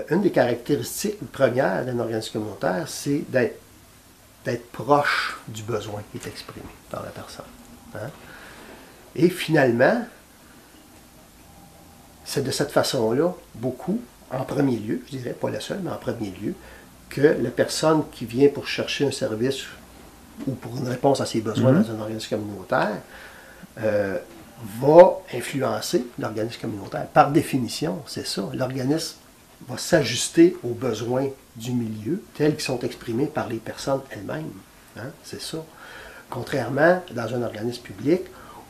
une des caractéristiques premières d'un organisme communautaire, c'est d'être proche du besoin qui est exprimé par la personne. Hein? Et finalement, c'est de cette façon-là, beaucoup, en premier lieu, je dirais, pas la seule, mais en premier lieu, que la personne qui vient pour chercher un service ou pour une réponse à ses besoins dans un organisme communautaire va influencer l'organisme communautaire. Par définition, c'est ça. L'organisme va s'ajuster aux besoins du milieu tels qu'ils sont exprimés par les personnes elles-mêmes. Hein? C'est ça. Contrairement dans un organisme public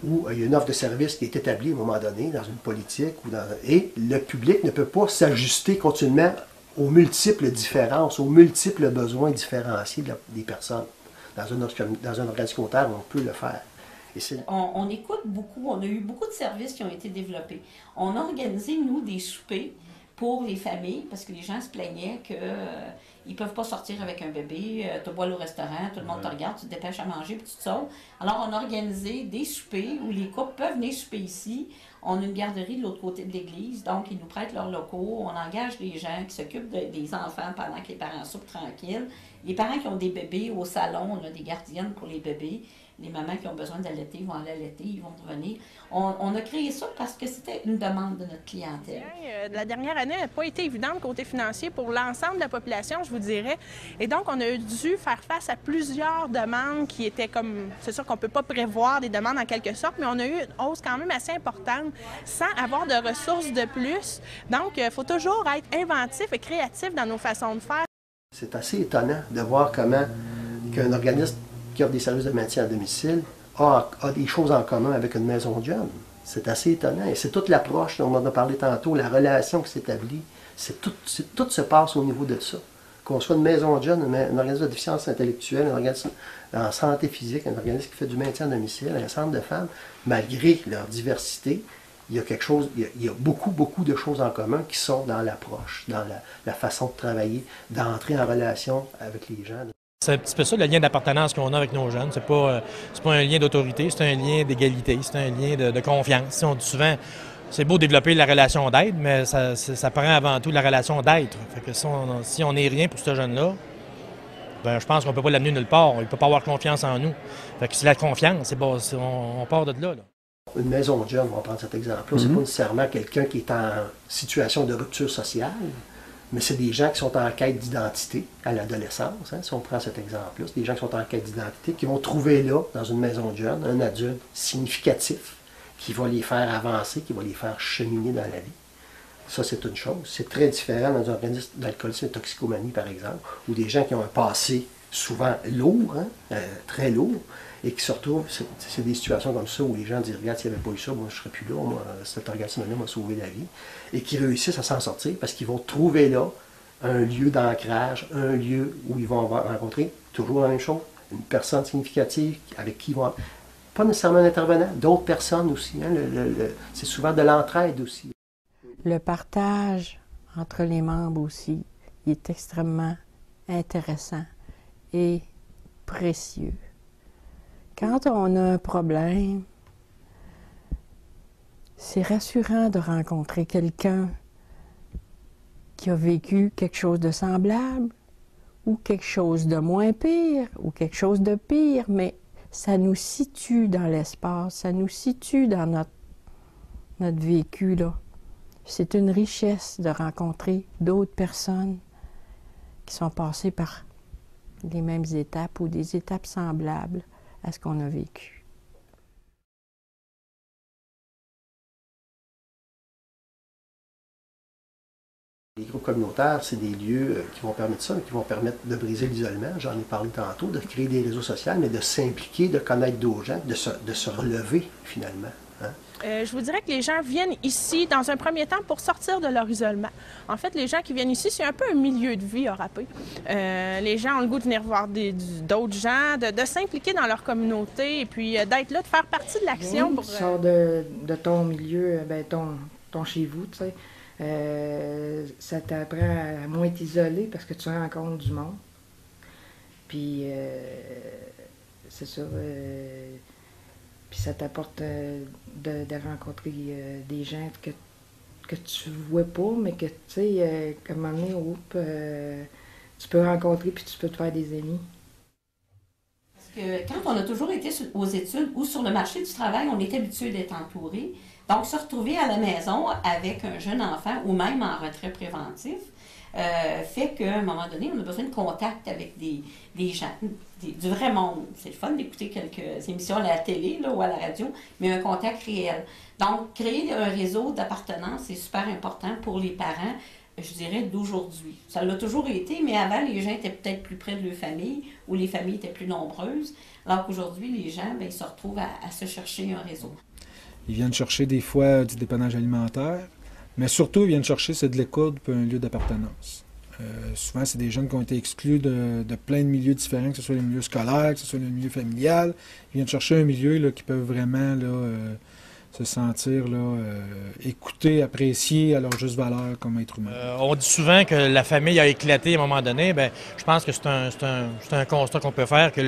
où il y a une offre de service qui est établie à un moment donné dans une politique et le public ne peut pas s'ajuster continuellement aux multiples différences, aux multiples besoins différenciés des personnes. Dans un organisme communautaire, on peut le faire. On écoute beaucoup, on a eu beaucoup de services qui ont été développés. On a organisé, nous, des soupers pour les familles, parce que les gens se plaignaient qu'ils ne peuvent pas sortir avec un bébé, tu bois au restaurant, tout le monde te regarde, tu te dépêches à manger, puis tu te sauves. Alors, on a organisé des soupers où les couples peuvent venir souper ici. On a une garderie de l'autre côté de l'église, donc ils nous prêtent leurs locaux. On engage des gens qui s'occupent des enfants pendant que les parents soupent tranquilles. Les parents qui ont des bébés au salon, on a des gardiennes pour les bébés. Les mamans qui ont besoin d'allaiter vont aller allaiter, ils vont revenir. On a créé ça parce que c'était une demande de notre clientèle. La dernière année n'a pas été évidente côté financier pour l'ensemble de la population, je vous dirais. Et donc, on a dû faire face à plusieurs demandes qui étaient comme... C'est sûr qu'on ne peut pas prévoir des demandes en quelque sorte, mais on a eu une hausse quand même assez importante sans avoir de ressources de plus. Donc, il faut toujours être inventif et créatif dans nos façons de faire. C'est assez étonnant de voir comment qu'un organisme qui offre des services de maintien à domicile a des choses en commun avec une maison de jeunes. C'est assez étonnant. Et c'est toute l'approche dont on a parlé tantôt, la relation qui s'établit. Tout se passe au niveau de ça. Qu'on soit une maison de jeunes, un organisme de déficience intellectuelle, un organisme en santé physique, un organisme qui fait du maintien à domicile, un centre de femmes, malgré leur diversité, il y a quelque chose, il y a beaucoup, beaucoup de choses en commun qui sont dans l'approche, dans la façon de travailler, d'entrer en relation avec les gens. C'est un petit peu ça le lien d'appartenance qu'on a avec nos jeunes. C'est pas un lien d'autorité, c'est un lien d'égalité, c'est un lien de confiance. On dit souvent, c'est beau développer la relation d'aide, mais ça prend avant tout la relation d'être. Fait que si on n'est rien pour ce jeune-là, ben, je pense qu'on ne peut pas l'amener nulle part. Il ne peut pas avoir confiance en nous. Fait que c'est la confiance, on part de là. Une maison de jeunes, on va prendre cet exemple-là, c'est pas nécessairement quelqu'un qui est en situation de rupture sociale, mais c'est des gens qui sont en quête d'identité à l'adolescence, hein, si on prend cet exemple-là. C'est des gens qui sont en quête d'identité, qui vont trouver là, dans une maison de jeunes, un adulte significatif qui va les faire avancer, qui va les faire cheminer dans la vie. Ça, c'est une chose. C'est très différent dans un organisme d'alcoolisme et de toxicomanie, par exemple, où des gens qui ont un passé souvent lourd, hein, très lourd, et qui se retrouvent, c'est des situations comme ça où les gens disent, regarde, s'il n'y avait pas eu ça, moi je ne serais plus là, moi, cet organisme-là m'a sauvé la vie, et qui réussissent à s'en sortir parce qu'ils vont trouver là un lieu d'ancrage, un lieu où ils vont rencontrer toujours la même chose, une personne significative avec qui ils vont, pas nécessairement un intervenant, d'autres personnes aussi, hein, c'est souvent de l'entraide aussi. Le partage entre les membres aussi, il est extrêmement intéressant et précieux. Quand on a un problème, c'est rassurant de rencontrer quelqu'un qui a vécu quelque chose de semblable ou quelque chose de moins pire ou quelque chose de pire, mais ça nous situe dans l'espace, ça nous situe dans notre vécu, là. C'est une richesse de rencontrer d'autres personnes qui sont passées par les mêmes étapes ou des étapes semblables à ce qu'on a vécu. Les groupes communautaires, c'est des lieux qui vont permettre ça, qui vont permettre de briser l'isolement, j'en ai parlé tantôt, de créer des réseaux sociaux, mais de s'impliquer, de connaître d'autres gens, de se relever finalement. Hein? Je vous dirais que les gens viennent ici, dans un premier temps, pour sortir de leur isolement. En fait, les gens qui viennent ici, c'est un peu un milieu de vie, Harapé. Les gens ont le goût de venir voir d'autres gens, de s'impliquer dans leur communauté et puis d'être là, de faire partie de l'action. Oui, tu sors de ton milieu, ton chez vous, tu sais. Ça t'apprend à moins t'isoler parce que tu rencontres du monde. Puis, c'est ça. Puis ça t'apporte de rencontrer des gens que que tu vois pas, mais que, tu sais, à un moment donné, tu peux rencontrer puis tu peux te faire des amis. Quand on a toujours été aux études ou sur le marché du travail, on est habitué d'être entouré. Donc, se retrouver à la maison avec un jeune enfant ou même en retrait préventif fait qu'à un moment donné, on a besoin de contact avec des gens, du vrai monde. C'est le fun d'écouter quelques émissions à la télé là, ou à la radio, mais un contact réel. Donc, créer un réseau d'appartenance, c'est super important pour les parents, je dirais, d'aujourd'hui. Ça l'a toujours été, mais avant, les gens étaient peut-être plus près de leur famille ou les familles étaient plus nombreuses, alors qu'aujourd'hui, les gens, bien, ils se retrouvent à se chercher un réseau. Ils viennent chercher des fois du dépannage alimentaire, mais surtout, ils viennent chercher c'est de l'écoute puis un lieu d'appartenance. Souvent, c'est des jeunes qui ont été exclus de plein de milieux différents, que ce soit le milieu scolaire, que ce soit le milieu familial. Ils viennent chercher un milieu là, qui peuvent vraiment là, se sentir là, écoutés, appréciés à leur juste valeur comme être humain. On dit souvent que la famille a éclaté à un moment donné. Bien, je pense que c'est un constat qu'on peut faire, que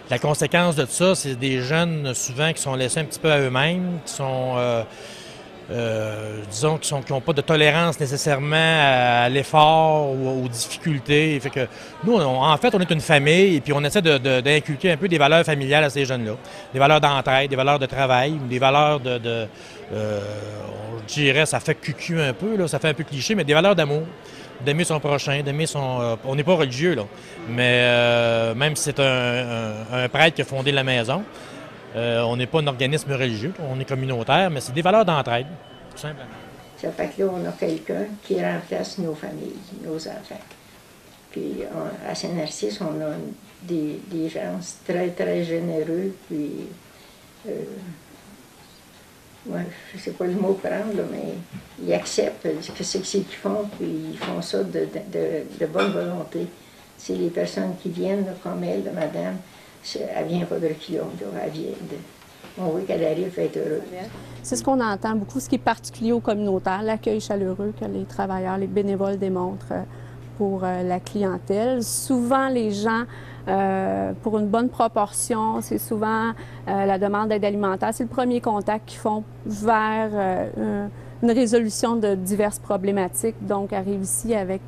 la conséquence de tout ça, c'est des jeunes souvent qui sont laissés un petit peu à eux-mêmes, qui sont, disons, qui n'ont pas de tolérance nécessairement à l'effort ou aux difficultés. Fait que nous, en fait, on est une famille et puis on essaie d'inculquer un peu des valeurs familiales à ces jeunes-là. Des valeurs d'entraide, des valeurs de travail, des valeurs je dirais, ça fait cucu un peu, là, ça fait un peu cliché, mais des valeurs d'amour. D'aimer son prochain, d'aimer son... on n'est pas religieux, là, mais même si c'est un prêtre qui a fondé la maison, on n'est pas un organisme religieux, on est communautaire, mais c'est des valeurs d'entraide, tout simplement. Ça fait que là, on a quelqu'un qui remplace nos familles, nos enfants. Puis à Saint-Narcisse, on a des gens très, très généreux, puis... ouais, je ne sais pas le mot prendre, là, mais ils acceptent ce que c'est qu'ils font, puis ils font ça de bonne volonté. C'est les personnes qui viennent, là, comme elle, là, madame, elle vient pas de reculons, elle vient de... On voit qu'elle arrive à être heureuse. C'est ce qu'on entend beaucoup, ce qui est particulier au communautaire, l'accueil chaleureux que les travailleurs, les bénévoles démontrent pour la clientèle. Souvent, les gens... pour une bonne proportion, c'est souvent la demande d'aide alimentaire. C'est le premier contact qu'ils font vers une résolution de diverses problématiques. Donc, arrivent ici avec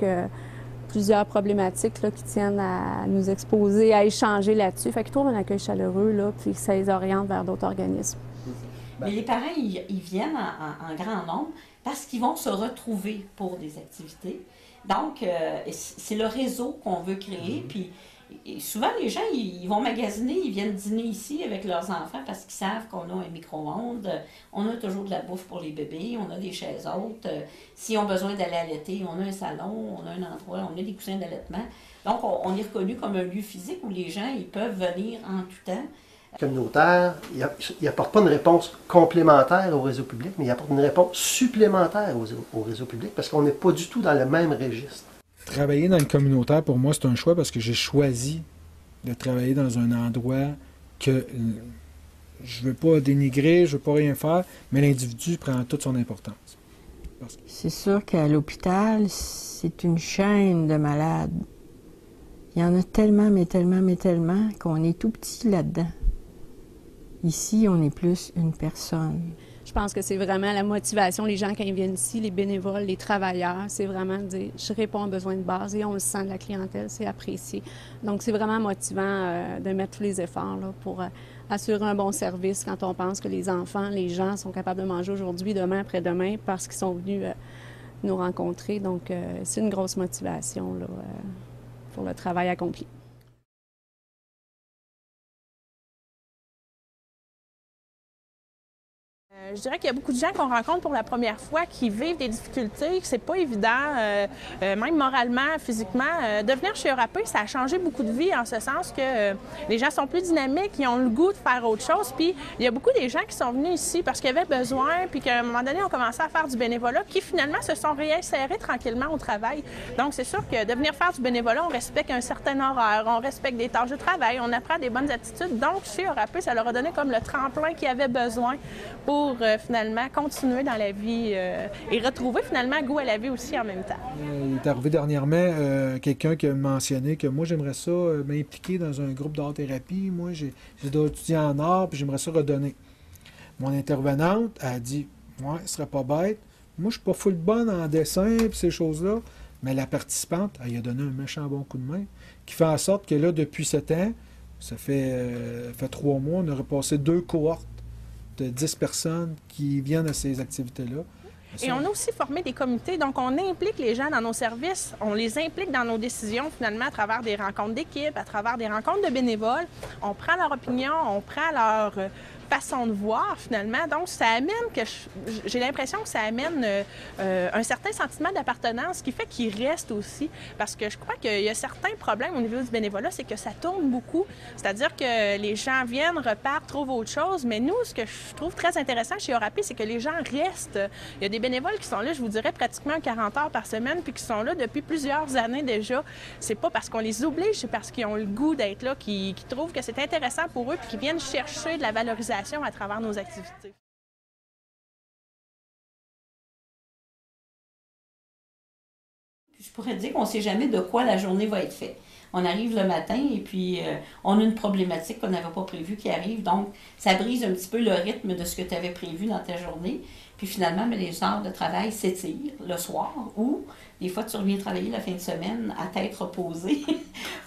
plusieurs problématiques là, qui tiennent à nous exposer, à échanger là-dessus. Fait qu'ils trouvent un accueil chaleureux, là, puis ça les oriente vers d'autres organismes. Mais les parents, ils viennent en grand nombre parce qu'ils vont se retrouver pour des activités. Donc, c'est le réseau qu'on veut créer, puis et souvent, les gens, ils vont magasiner, ils viennent dîner ici avec leurs enfants parce qu'ils savent qu'on a un micro-ondes, on a toujours de la bouffe pour les bébés, on a des chaises hautes. S'ils ont besoin d'aller allaiter, on a un salon, on a un endroit, on a des coussins d'allaitement. Donc, on est reconnu comme un lieu physique où les gens ils peuvent venir en tout temps. Communautaire, il n'apporte pas une réponse complémentaire au réseau public, mais il apporte une réponse supplémentaire au réseau public parce qu'on n'est pas du tout dans le même registre. Travailler dans le communautaire, pour moi, c'est un choix parce que j'ai choisi de travailler dans un endroit que je ne veux pas dénigrer, je ne veux pas rien faire, mais l'individu prend toute son importance. C'est sûr qu'à l'hôpital, c'est une chaîne de malades. Il y en a tellement, mais tellement, mais tellement, qu'on est tout petit là-dedans. Ici, on est plus une personne. Je pense que c'est vraiment la motivation, les gens quand ils viennent ici, les bénévoles, les travailleurs, c'est vraiment de dire je réponds aux besoins de base et on le sent de la clientèle, c'est apprécié. Donc c'est vraiment motivant de mettre tous les efforts là, pour assurer un bon service quand on pense que les enfants, les gens sont capables de manger aujourd'hui, demain, après-demain parce qu'ils sont venus nous rencontrer. Donc c'est une grosse motivation là, pour le travail accompli. Je dirais qu'il y a beaucoup de gens qu'on rencontre pour la première fois qui vivent des difficultés, que c'est pas évident, même moralement, physiquement. De venir chez Eurapé, ça a changé beaucoup de vie en ce sens que les gens sont plus dynamiques, ils ont le goût de faire autre chose. Puis il y a beaucoup des gens qui sont venus ici parce qu'ils avaient besoin, puis qu'à un moment donné, on commençait à faire du bénévolat, qui finalement se sont réinsérés tranquillement au travail. Donc c'est sûr que de venir faire du bénévolat, on respecte un certain horaire, on respecte des tâches de travail, on apprend des bonnes attitudes. Donc chez Eurapé, ça leur a donné comme le tremplin qu'ils avaient besoin pour finalement continuer dans la vie et retrouver finalement goût à la vie aussi en même temps. Il est arrivé dernièrement quelqu'un qui a mentionné que moi j'aimerais ça m'impliquer dans un groupe d'art-thérapie. Moi j'ai étudié en art puis j'aimerais ça redonner. Mon intervenante a dit Ouais, ce serait pas bête. Moi, je suis pas full bonne en dessin et ces choses-là, mais la participante, elle a donné un méchant bon coup de main, qui fait en sorte que là, depuis 7 ans, ça fait 3 mois, on aurait passé 2 cohortes de 10 personnes qui viennent à ces activités-là. Et on a aussi formé des comités, donc on implique les gens dans nos services, on les implique dans nos décisions finalement à travers des rencontres d'équipe, à travers des rencontres de bénévoles. On prend leur opinion, on prend leur façon de voir finalement. Donc ça amène j'ai l'impression que ça amène un certain sentiment d'appartenance qui fait qu'ils restent aussi. Parce que je crois qu'il y a certains problèmes au niveau du bénévolat, c'est que ça tourne beaucoup. C'est-à-dire que les gens viennent, repartent, trouvent autre chose. Mais nous, ce que je trouve très intéressant chez Orapi, c'est que les gens restent. Il y a des bénévoles qui sont là, je vous dirais, pratiquement 40 heures par semaine, puis qui sont là depuis plusieurs années déjà. C'est pas parce qu'on les oblige, c'est parce qu'ils ont le goût d'être là, qu'ils trouvent que c'est intéressant pour eux, puis qu'ils viennent chercher de la valorisation à travers nos activités. Je pourrais dire qu'on ne sait jamais de quoi la journée va être faite. On arrive le matin et puis on a une problématique qu'on n'avait pas prévue qui arrive. Donc, ça brise un petit peu le rythme de ce que tu avais prévu dans ta journée. Puis finalement, les heures de travail s'étirent le soir ou des fois, tu reviens travailler la fin de semaine à tête reposée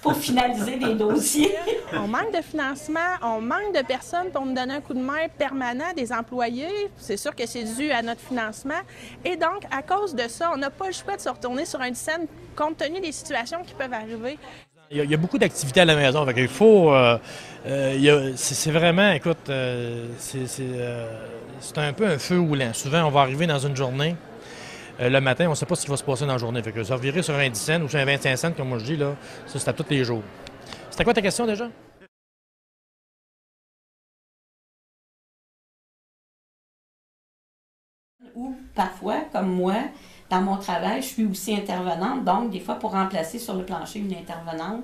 pour finaliser des dossiers. On manque de financement, on manque de personnes pour nous donner un coup de main permanent, des employés. C'est sûr que c'est dû à notre financement. Et donc, à cause de ça, on n'a pas le choix de se retourner sur un scène compte tenu des situations qui peuvent arriver. Il y a beaucoup d'activités à la maison. Fait il faut. C'est vraiment, écoute, c'est un peu un feu roulant. Souvent, on va arriver dans une journée. Le matin, on ne sait pas ce qui va se passer dans la journée. Fait que ça revirer sur un 10 cents ou sur un 25 cents, comme moi je dis, là, ça, c'est à tous les jours. C'était quoi ta question déjà? Ou parfois, comme moi, dans mon travail, je suis aussi intervenante. Donc, des fois, pour remplacer sur le plancher une intervenante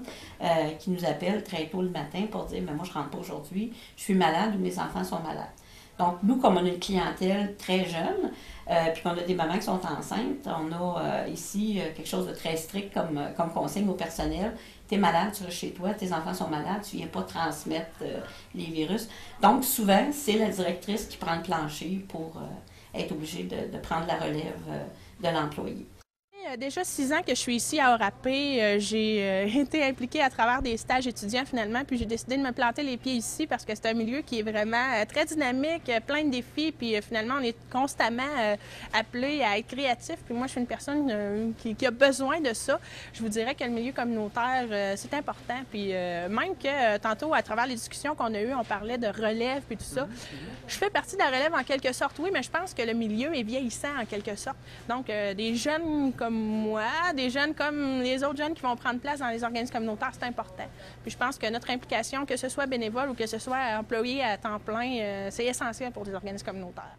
qui nous appelle très tôt le matin pour dire « Mais moi, je ne rentre pas aujourd'hui, je suis malade ou mes enfants sont malades. » Donc, nous, comme on a une clientèle très jeune, puis qu'on a des mamans qui sont enceintes, on a ici quelque chose de très strict comme consigne au personnel. Tu es malade, tu restes chez toi, tes enfants sont malades, tu ne viens pas transmettre les virus. Donc, souvent, c'est la directrice qui prend le plancher pour être obligée de prendre la relève de l'employé. Il y a déjà 6 ans que je suis ici à Orapi. J'ai été impliquée à travers des stages étudiants finalement, puis j'ai décidé de me planter les pieds ici parce que c'est un milieu qui est vraiment très dynamique, plein de défis, puis finalement on est constamment appelé à être créatif. Puis moi je suis une personne qui a besoin de ça. Je vous dirais que le milieu communautaire c'est important. Puis même que tantôt à travers les discussions qu'on a eues, on parlait de relève puis tout ça. Je fais partie de la relève en quelque sorte, oui, mais je pense que le milieu est vieillissant en quelque sorte. Donc des jeunes comme moi, des jeunes comme les autres jeunes qui vont prendre place dans les organismes communautaires, c'est important. Puis je pense que notre implication, que ce soit bénévole ou que ce soit employé à temps plein, c'est essentiel pour des organismes communautaires.